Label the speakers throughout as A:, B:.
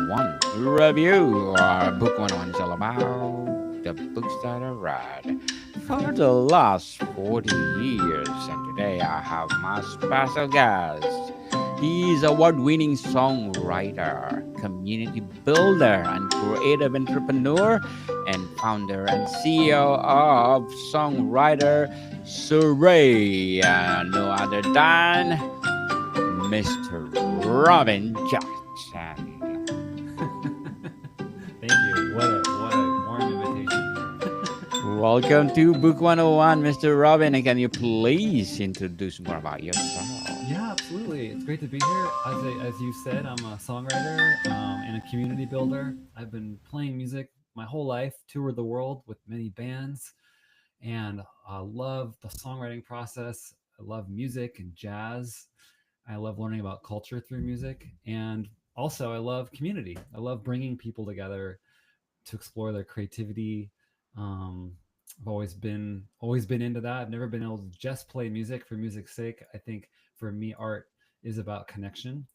A: 101 review. Our Book 101 is all about the books that I read for the last 40 years. And today I have my special guest. He's award-winning songwriter, community builder, and creative entrepreneur, and founder and CEO of Songwriter Survey. No other than Mr. Robin Jackson.
B: Thank you. What a warm invitation.
A: Welcome to Book 101, Mr. Robin. And can you please introduce more about yourself?
B: Yeah, absolutely. It's great to be here. As you said, I'm a songwriter and a community builder. I've been playing music my whole life, toured the world with many bands, and I love the songwriting process. I love music and jazz. I love learning about culture through music, and also I love community. I love bringing people together to explore their creativity. Um, I've always been into that. I've never been able to just play music for music's sake. I think for me, art is about connection,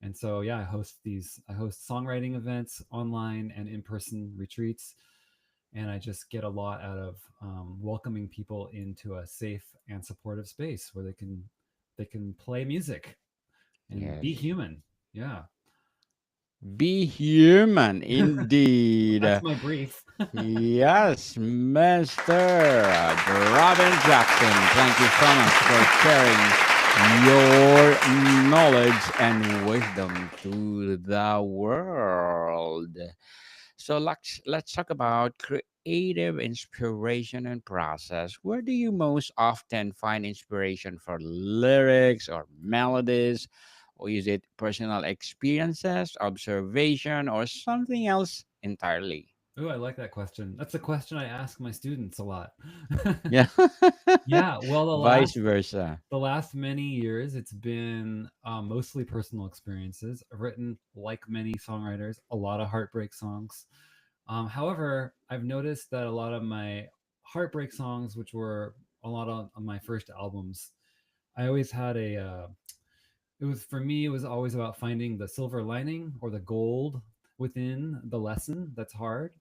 B: and so yeah, I host songwriting events online and in person retreats, and I just get a lot out of welcoming people into a safe and supportive space where they can play music and
A: Yes.
B: be human. Yeah,
A: Be human, indeed.
B: that's my brief.
A: Yes, Mr. Robin Jackson. Thank you so much for sharing your knowledge and wisdom to the world. So let's talk about creative inspiration and process. Where do you most often find inspiration for lyrics or melodies? Or is it personal experiences, observation, or something else entirely?
B: Oh, I like that question. That's a question I ask my students a lot.
A: Yeah.
B: Yeah, well,
A: Vice versa.
B: the last many years, it's been mostly personal experiences. I've written, like many songwriters, a lot of heartbreak songs. However, I've noticed that a lot of my heartbreak songs, which were a lot on my first albums, I always had a. It was for me. It was always about finding the silver lining or the gold within the lesson that's hard.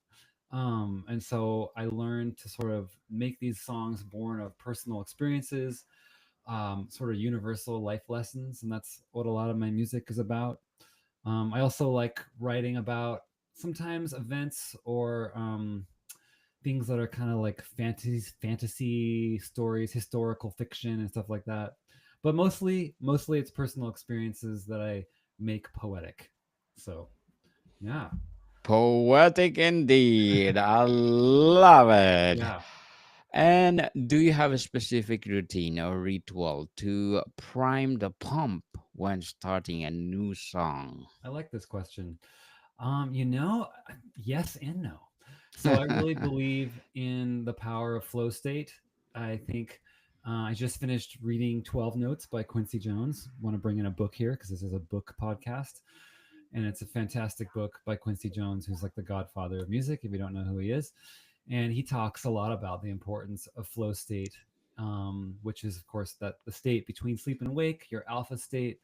B: And so I learned to sort of make these songs born of personal experiences, sort of universal life lessons, and that's what a lot of my music is about. I also like writing about sometimes events or things that are kind of like fantasy stories, historical fiction, and stuff like that. But mostly it's personal experiences that I make poetic. So yeah,
A: Poetic indeed. I love it.
B: yeah.
A: And do you have a specific routine or ritual to prime the pump when starting a new song?
B: I like this question. Yes and no. So I really believe in the power of flow state. I think I just finished reading 12 Notes by Quincy Jones. Want to bring in a book here because this is a book podcast. And it's a fantastic book by Quincy Jones, who's like the godfather of music, if you don't know who he is. And he talks a lot about the importance of flow state, which is, of course, that the state between sleep and wake, your alpha state.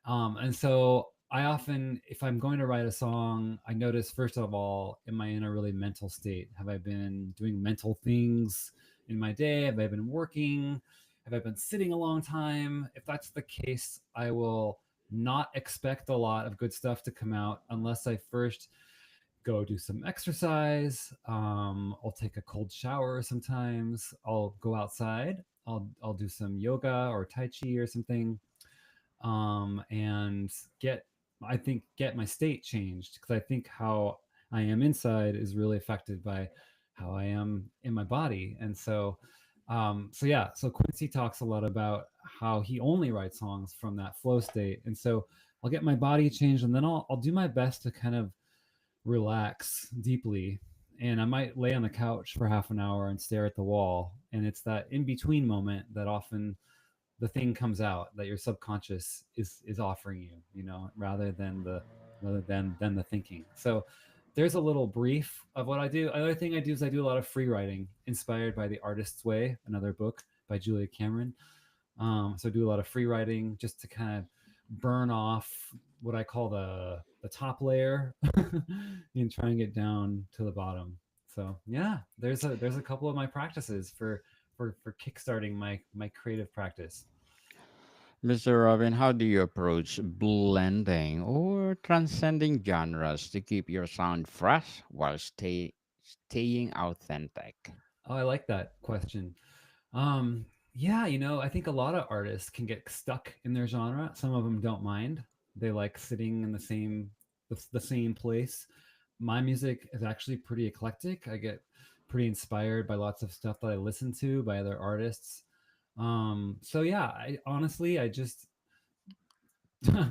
B: And so I often, if I'm going to write a song, I notice first of all, am I in a really mental state? Have I been doing mental things in my day? Have I been working? Have I been sitting a long time? If that's the case, I will not expect a lot of good stuff to come out unless I first go do some exercise. I'll take a cold shower sometimes. I'll go outside. I'll do some yoga or tai chi or something, and get my state changed because I think how I am inside is really affected by how I am in my body. And so yeah, so Quincy talks a lot about how he only writes songs from that flow state. And so I'll get my body changed, and then I'll do my best to kind of relax deeply. And I might lay on the couch for half an hour and stare at the wall. And it's that in between moment that often the thing comes out that your subconscious is offering you, rather than the thinking. So there's a little brief of what I do. Another thing I do is I do a lot of free writing inspired by The Artist's Way, another book by Julia Cameron. So I do a lot of free writing just to kind of burn off what I call the top layer and try and get down to the bottom. So yeah, there's a couple of my practices for kickstarting my creative practice.
A: Mr. Robin, how do you approach blending or transcending genres to keep your sound fresh while staying authentic?
B: Oh, I like that question. Um, yeah, I think a lot of artists can get stuck in their genre. Some of them don't mind. They like sitting in the same place. My music is actually pretty eclectic. I get pretty inspired by lots of stuff that I listen to by other artists. So yeah, I honestly I just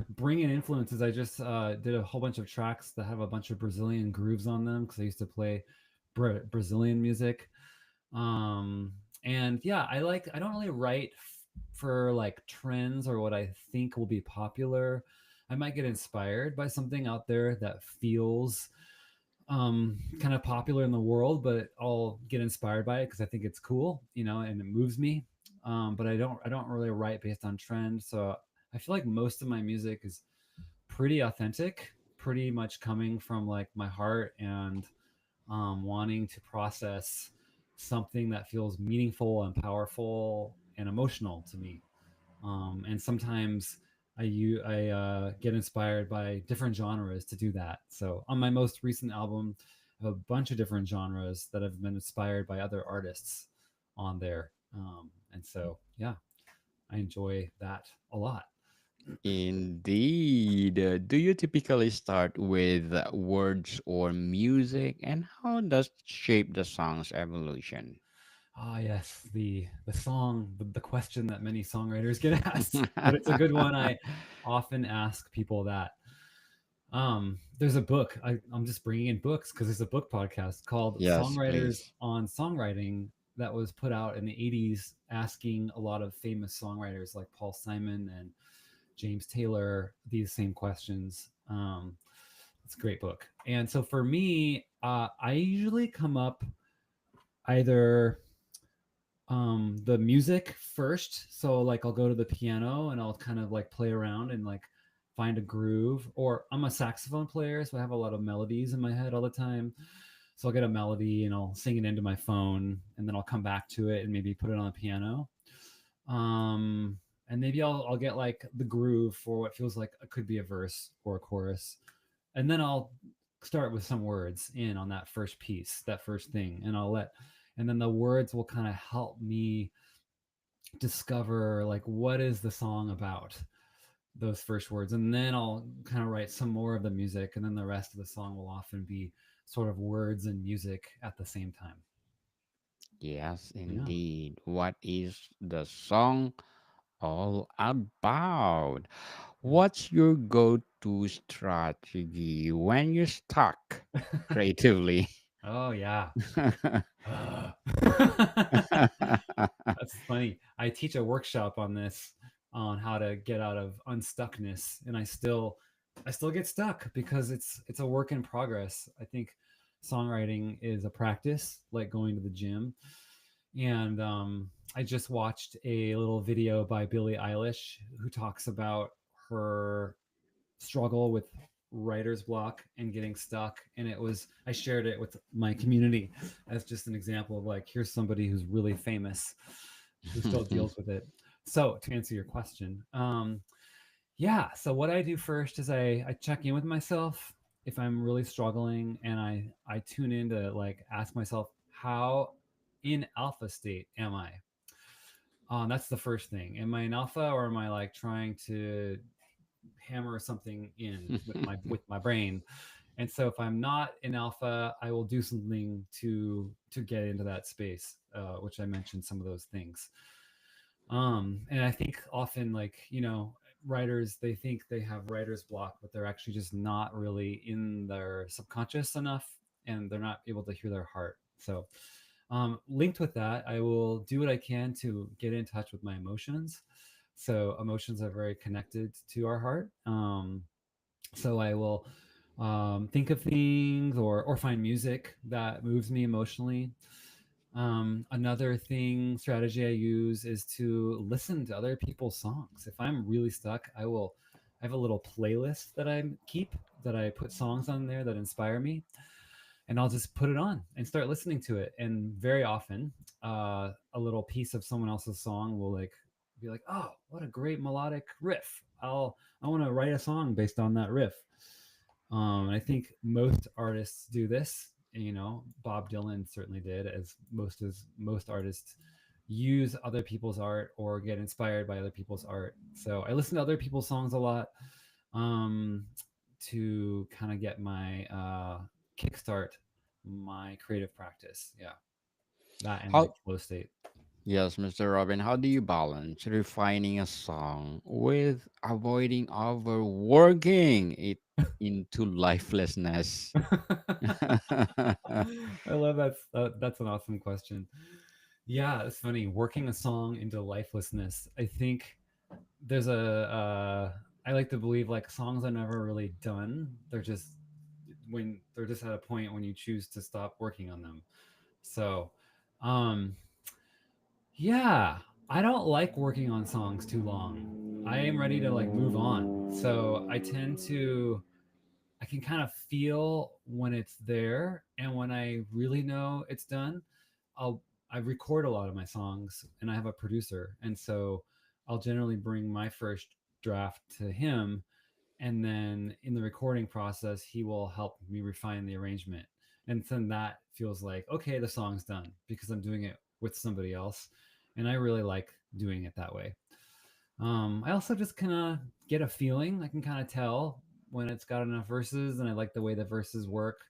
B: bring in influences. I just did a whole bunch of tracks that have a bunch of Brazilian grooves on them because I used to play Brazilian music. Um, and yeah, I don't really write for like trends or what I think will be popular. I might get inspired by something out there that feels kind of popular in the world, but I'll get inspired by it because I think it's cool, and it moves me. But I don't really write based on trend. So I feel like most of my music is pretty authentic, pretty much coming from like my heart and wanting to process something that feels meaningful and powerful and emotional to me. And sometimes I get inspired by different genres to do that. So on my most recent album, I have a bunch of different genres that have been inspired by other artists on there. And so yeah, I enjoy that a lot.
A: Indeed. Do you typically start with words or music, and how does it shape the song's evolution?
B: Ah, yes, the question that many songwriters get asked, but it's a good one. I often ask people that. There's a book. I'm just bringing in books because there's a book podcast called
A: Yes,
B: Songwriters
A: please.
B: on Songwriting that was put out in the 80s, asking a lot of famous songwriters like Paul Simon and James Taylor these same questions. It's a great book. And so for me, I usually come up either the music first. So like I'll go to the piano and I'll kind of like play around and like find a groove. Or I'm a saxophone player, so I have a lot of melodies in my head all the time. So I'll get a melody and I'll sing it into my phone, and then I'll come back to it and maybe put it on the piano. And maybe I'll get like the groove for what feels like it could be a verse or a chorus, and then I'll start with some words in on that first piece, that first thing, and then the words will kind of help me discover like what is the song about, those first words, and then I'll kind of write some more of the music, and then the rest of the song will often be sort of words and music at the same time.
A: Yes,
B: Yeah.
A: indeed. What is the song all about? What's your go to strategy when you're stuck creatively?
B: Oh yeah. That's funny. I teach a workshop on this, on how to get out of unstuckness, and I still get stuck because it's a work in progress. I think songwriting is a practice, like going to the gym. And I just watched a little video by Billie Eilish who talks about her struggle with writer's block and getting stuck, and I shared it with my community as just an example of like, here's somebody who's really famous who still deals with it. So to answer your question, yeah, so what I do first is I check in with myself if I'm really struggling, and I tune in to like ask myself, how in alpha state am I? That's the first thing. Am I in alpha, or am I like trying to hammer something in with my brain? And so if I'm not in alpha, I will do something to get into that space, which I mentioned some of those things. And I think often, like, writers, they think they have writer's block, but they're actually just not really in their subconscious enough, and they're not able to hear their heart. So linked with that, I will do what I can to get in touch with my emotions. So emotions are very connected to our heart. So I will think of things, or find music that moves me emotionally. Another strategy I use is to listen to other people's songs. If I'm really stuck, I will I have a little playlist that I keep, that I put songs on there that inspire me, and I'll just put it on and start listening to it. And very often, a little piece of someone else's song will like be like, "Oh, what a great melodic riff! I want to write a song based on that riff." And I think most artists do this. And, Bob Dylan certainly did, as most artists use other people's art or get inspired by other people's art. So I listen to other people's songs a lot, um, to kind of get my kickstart my creative practice. Yeah, that and like
A: How
B: flow state.
A: Yes, Mr. Robin, how do you balance refining a song with avoiding overworking it into lifelessness?
B: I love that. That's an awesome question. Yeah, it's funny. Working a song into lifelessness. I think there's I like to believe like songs are never really done. They're just when they're just at a point when you choose to stop working on them. So, um, yeah, I don't like working on songs too long. I am ready to like move on. So I tend to I can kind of feel when it's there, and when I really know it's done, I'll I record a lot of my songs, and I have a producer, and so I'll generally bring my first draft to him, and then in the recording process, he will help me refine the arrangement, and then that feels like okay, the song's done because I'm doing it with somebody else, and I really like doing it that way. I also just kind of get a feeling. I can kind of tell when it's got enough verses, and I like the way the verses work.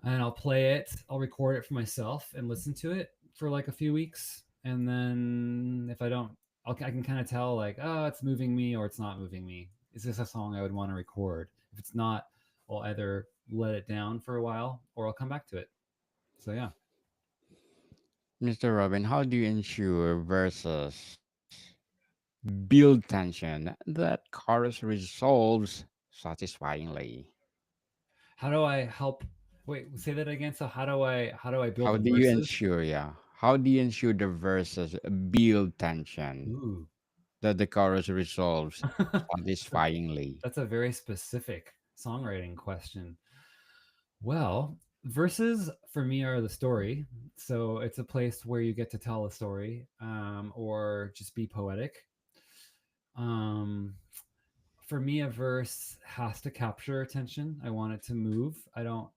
B: And I'll play it. I'll record it for myself and listen to it for like a few weeks, and then if I don't, I can kind of tell like, oh, it's moving me or it's not moving me. Is this a song I would want to record? If it's not, I'll either let it down for a while or I'll come back to it. So yeah.
A: Mr. Robin, how do you ensure versus build tension that chorus resolves satisfyingly?
B: How do I help? Wait, say that again. So how do I build
A: How
B: the
A: do you
B: verses?
A: ensure, yeah? How do you ensure the verses build tension
B: Ooh.
A: that the chorus resolves
B: That-
A: satisfyingly?
B: That's a very specific songwriting question. Well, verses for me are the story. So it's a place where you get to tell a story, or just be poetic. Um, for me, a verse has to capture attention. I want it to move. I don't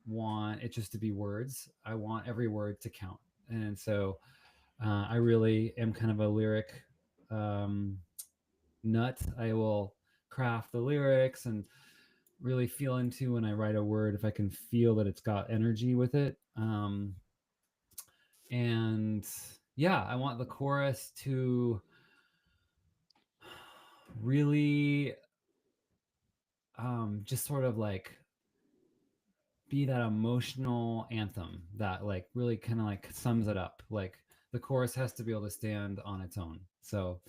B: want it just to be words. I want every word to count. And so I really am kind of a lyric um, nut. I will craft the lyrics and really feel into when I write a word if I can feel that it's got energy with it. And yeah, I want the chorus to really just sort of like be that emotional anthem that like really kind of like sums it up. Like the chorus has to be able to stand on its own. So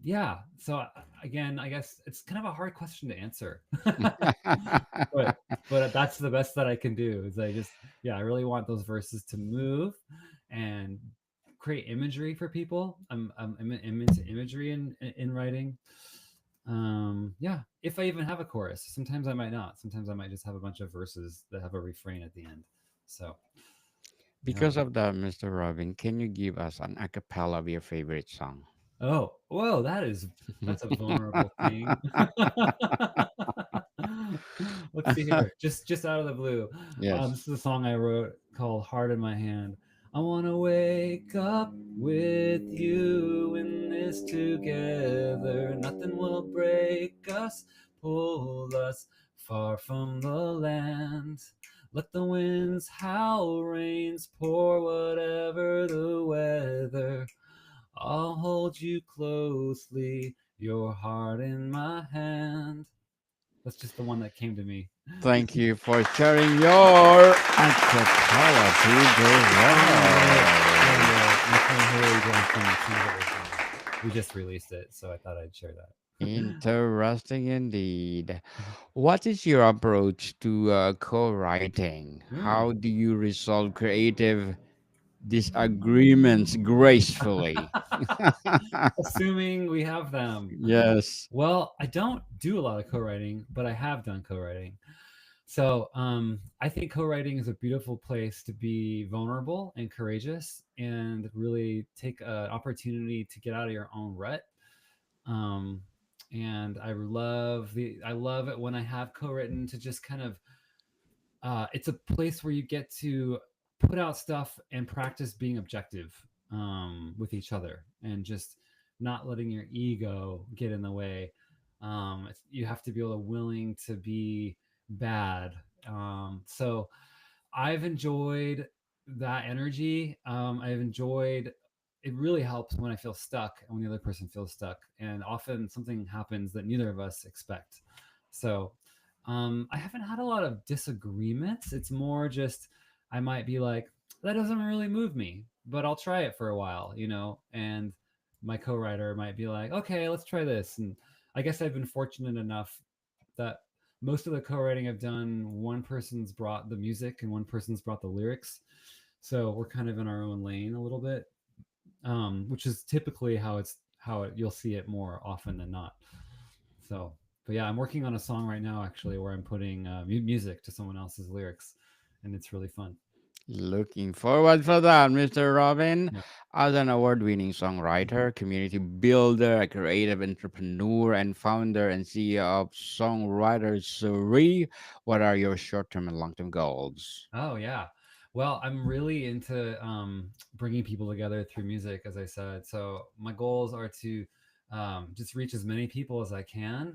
B: yeah, so again, I guess it's kind of a hard question to answer. but but that's the best that I can do is I just yeah I really want those verses to move and create imagery for people. I'm into imagery in writing. Yeah, if I even have a chorus, sometimes I might not. Sometimes I might just have a bunch of verses that have a refrain at the end. So yeah.
A: Because of that, Mr. Robin, can you give us an a cappella of your favorite song?
B: Oh, whoa, that's a vulnerable thing. Let's see here. Just out of the blue.
A: Yes.
B: This is a song I wrote called Heart in My Hand. I want to wake up with you in this together. Nothing will break us, pull us far from the land. Let the winds howl, rains pour, whatever the weather. I'll hold you closely, your heart in my hand. That's just the one that came to me.
A: Thank you for sharing your a cappella to the world.
B: My friend Haley Johnson sings it with me. We just released it, so I thought I'd share that.
A: Interesting indeed. What is your approach to co-writing?
B: Mm.
A: How do you resolve creative disagreements gracefully.
B: Assuming we have them.
A: Yes.
B: Well, I don't do a lot of co-writing, but I have done co-writing. So I think co-writing is a beautiful place to be vulnerable and courageous, and really take an opportunity to get out of your own rut. Um, and I love it when I have co-written to just kind of it's a place where you get to put out stuff and practice being objective with each other, and just not letting your ego get in the way. You have to be able to willing to be bad. So I've enjoyed that energy. I've enjoyed it. Really helps when I feel stuck and when the other person feels stuck. And often something happens that neither of us expect. So I haven't had a lot of disagreements. It's more just I might be like, that doesn't really move me, but I'll try it for a while, and my co-writer might be like, okay, let's try this. And I guess I've been fortunate enough that most of the co-writing I've done, one person's brought the music and one person's brought the lyrics. So we're kind of in our own lane a little bit, which is typically you'll see it more often than not. So, but yeah, I'm working on a song right now actually where I'm putting music to someone else's lyrics, and it's really fun.
A: Looking forward for that, Mr. Robin.
B: Yeah.
A: As an award-winning songwriter, community builder, a creative entrepreneur, and founder and CEO of Songwriters Surrey, what are your short-term and long-term goals?
B: Oh yeah. Well, I'm really into bringing people together through music, as I said. So my goals are to just reach as many people as I can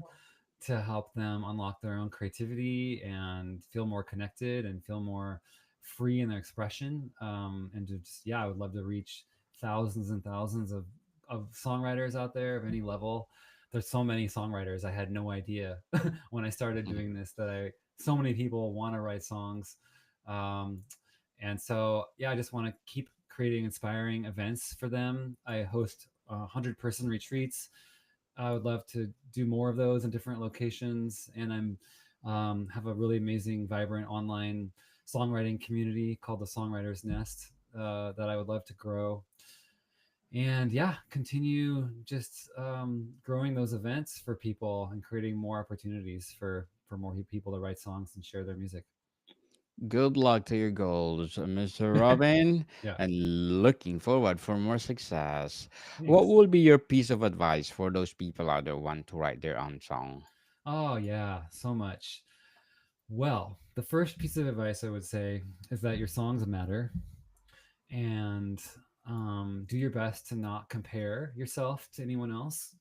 B: to help them unlock their own creativity and feel more connected and feel more free in their expression. And to just, yeah, I would love to reach thousands and thousands of songwriters out there of any level. There's so many songwriters. I had no idea when I started
A: Mhm.
B: doing this that so many people want to write songs. Um, and so, yeah, I just want to keep creating inspiring events for them. I host 100-person retreats. I would love to do more of those in different locations, and I'm have a really amazing, vibrant online songwriting community called the Songwriters Nest that I would love to grow. And yeah, continue just growing those events for people and creating more opportunities for more people to write songs and share their music.
A: Good luck to your goals, Mr. Robin,
B: Yeah,
A: and looking forward for more success. What
B: thanks.
A: would be your piece of advice for those people out there who want to write their own song?
B: Oh yeah, so much. Well, the first piece of advice I would say is that your songs matter, and do your best to not compare yourself to anyone else,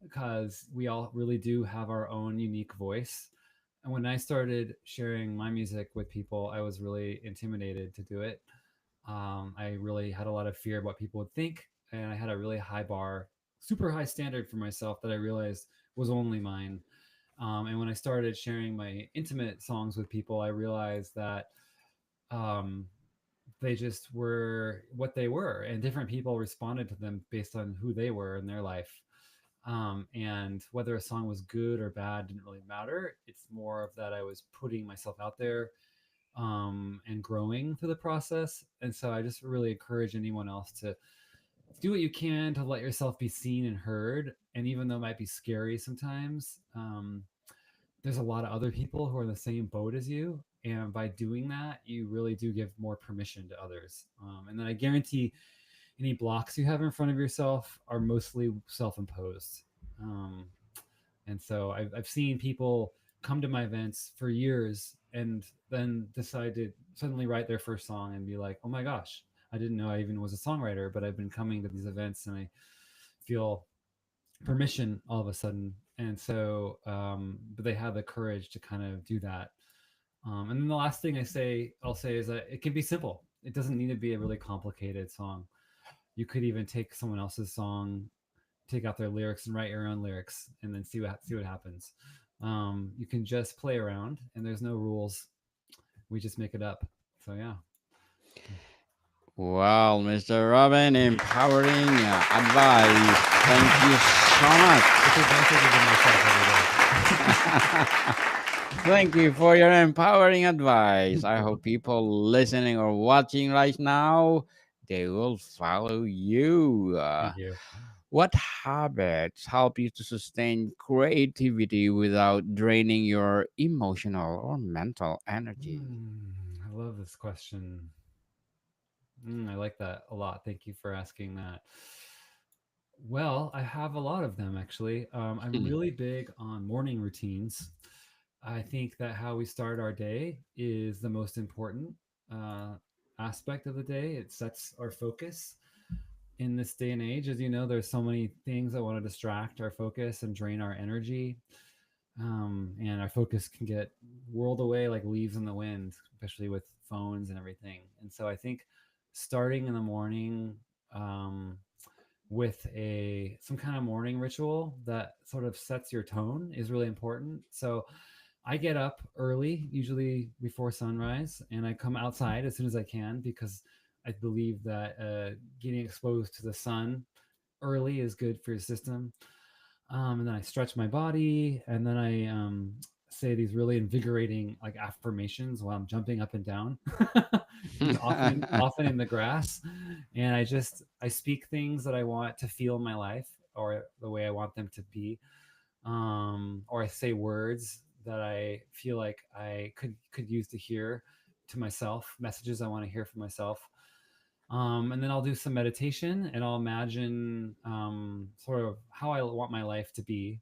B: because we all really do have our own unique voice. And when I started sharing my music with people, I was really intimidated to do it. I really had a lot of fear of what people would think, and I had a really high bar, super high standard for myself that I realized was only mine. And when I started sharing my intimate songs with people, I realized that um, they just were what they were, and different people responded to them based on who they were in their life. And whether a song was good or bad didn't really matter. It's more of that I was putting myself out there and growing through the process. And so I just really encourage anyone else to do what you can to let yourself be seen and heard. And even though it might be scary sometimes, there's a lot of other people who are in the same boat as you. And by doing that, you really do give more permission to others. And then I guarantee any blocks you have in front of yourself are mostly self imposed. Um, and so I've seen people come to my events for years and then decide to suddenly write their first song and be like, oh my gosh, I didn't know I even was a songwriter, but I've been coming to these events and I feel permission all of a sudden. And so, but they have the courage to kind of do that. And then the last thing I'll say is that it can be simple. It doesn't need to be a really complicated song. You could even take someone else's song, take out their lyrics and write your own lyrics, and then see what happens. You can just play around, and there's no rules. We just make it up. So yeah.
A: Well, Mr. Robin, empowering advice. Thank you so much.
B: It's advantages of myself every day.
A: Thank you for your empowering advice. I hope people listening or watching right now they will follow you.
B: Thank you.
A: What habits help you to sustain creativity without draining your emotional or mental energy?
B: I love this question. I like that a lot. Thank you for asking that. Well, I have a lot of them actually. I'm really big on morning routines. I think that how we start our day is the most important uh, aspect of the day. It sets our focus in this day and age. As you know, there's so many things that want to distract our focus and drain our energy. And our focus can get whirled away like leaves in the wind, especially with phones and everything. And so I think starting in the morning um, with a some kind of morning ritual that sort of sets your tone is really important. So I get up early, usually before sunrise, and I come outside as soon as I can because I believe that getting exposed to the sun early is good for your system. And then I stretch my body, and then I say these really invigorating like affirmations while I'm jumping up and down, often in the grass. And I speak things that I want to feel in my life or the way I want them to be, or I say words that I feel like I could use to hear to myself, messages I want to hear for myself. And then I'll do some meditation and I'll imagine sort of how I want my life to be.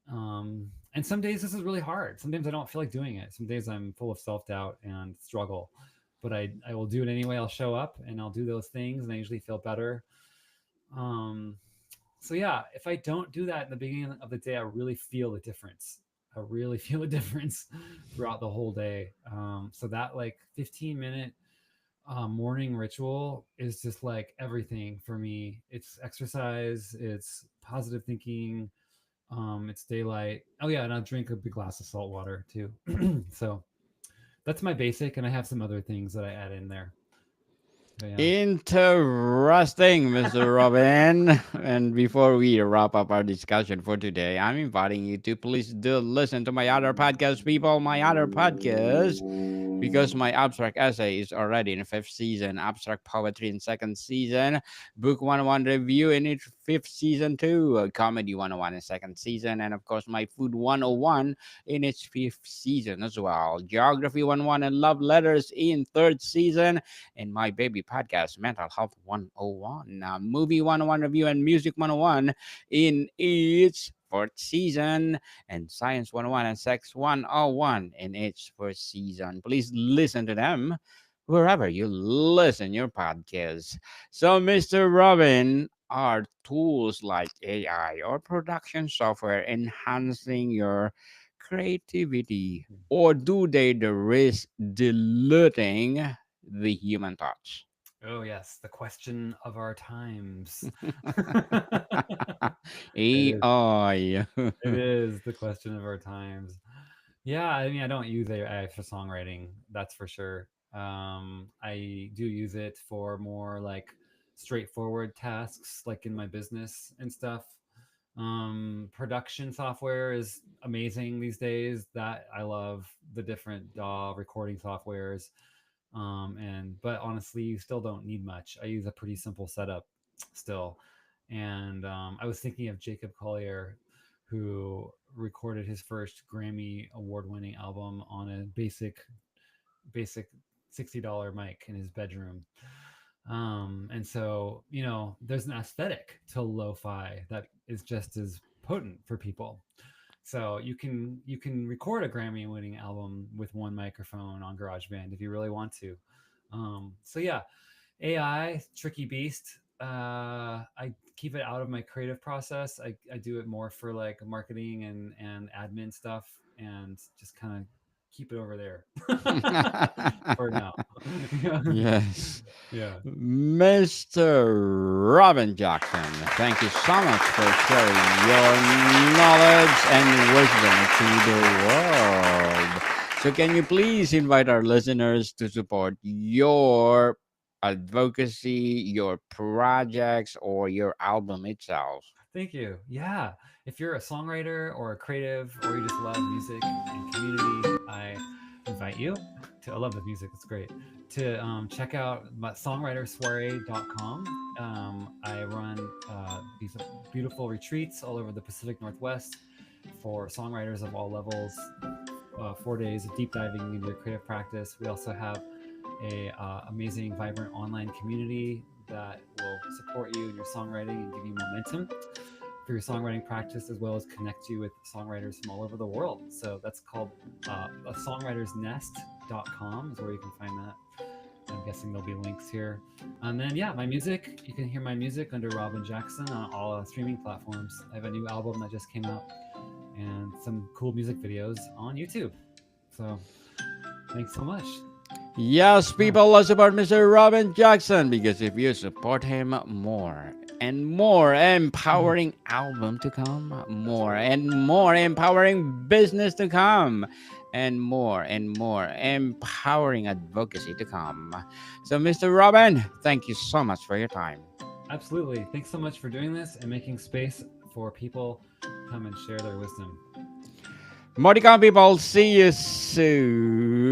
B: And some days this is really hard. Sometimes I don't feel like doing it. Some days I'm full of self doubt and struggle, but I will do it anyway. I'll show up and I'll do those things, and I usually feel better. Um, so yeah, if I don't do that in the beginning of the day, I really feel the difference. I really feel a difference throughout the whole day. So that like 15-minute morning ritual is just like everything for me. It's exercise, it's positive thinking, it's daylight. Oh yeah, and I'll drink a big glass of salt water too. So that's my basic, and I have some other things that I add in there. But yeah.
A: Interesting, Mr. Robin. And before we wrap up our discussion for today, I'm inviting you to please do listen to my other podcast, people. My other podcast, because my abstract essay is already in fifth season, abstract poetry in second season, book 101 review in its fifth season too, comedy 101 in second season, and of course my food 101 in its fifth season as well, geography 101 and love letters in third season, and my baby podcast, Mental Health 101, Movie 101 Review, and Music 101 in its fourth season, and Science 101 and Sex 101 in its first season. Please listen to them wherever you listen your podcasts. So, Mr. Robin, are tools like AI or production software enhancing your creativity, or do they risk diluting the human touch?
B: Oh yes, the question of our times. It is.
A: AI.
B: It is the question of our times. Yeah, I mean, I don't use AI for songwriting, that's for sure. I do use it for more like straightforward tasks, like in my business and stuff. Production software is amazing these days. That I love the different DAW recording softwares. And but honestly, you still don't need much. I use a pretty simple setup still. And I was thinking of Jacob Collier, who recorded his first Grammy award-winning album on a basic $60 mic in his bedroom. And so, you know, there's an aesthetic to lo-fi that is just as potent for people. So you can record a Grammy winning album with one microphone on GarageBand if you really want to. So yeah, AI, tricky beast. I keep it out of my creative process. I do it more for like marketing and admin stuff, and just kind of keep it over there for now. Yeah.
A: Yes.
B: Yeah.
A: Mr. Robin Jackson, thank you so much for sharing your knowledge and wisdom to the world. So, can you please invite our listeners to support your advocacy, your projects, or your album itself?
B: Thank you. Yeah. If you're a songwriter or a creative or you just love music and community, I invite you I love the music. It's great. To check out my songwritersoiree.com. I run these beautiful retreats all over the Pacific Northwest for songwriters of all levels. 4 days of deep diving into your creative practice. We also have a amazing, vibrant online community that will support you in your songwriting and give you momentum for your songwriting practice, as well as connect you with songwriters from all over the world. So that's called songwritersnest.com is where you can find that. I'm guessing there'll be links here. And then, yeah, my music, you can hear my music under Robin Jackson on all streaming platforms. I have a new album that just came out and some cool music videos on YouTube. So thanks so much.
A: Yes, people, let's support Mr. Robin Jackson, because if you support him, more and more empowering album to come, more and more empowering business to come, and more empowering advocacy to come. So, Mr. Robin, thank you so much for your time.
B: Absolutely. Thanks so much for doing this and making space for people to come and share their wisdom.
A: Modicon people, see you soon.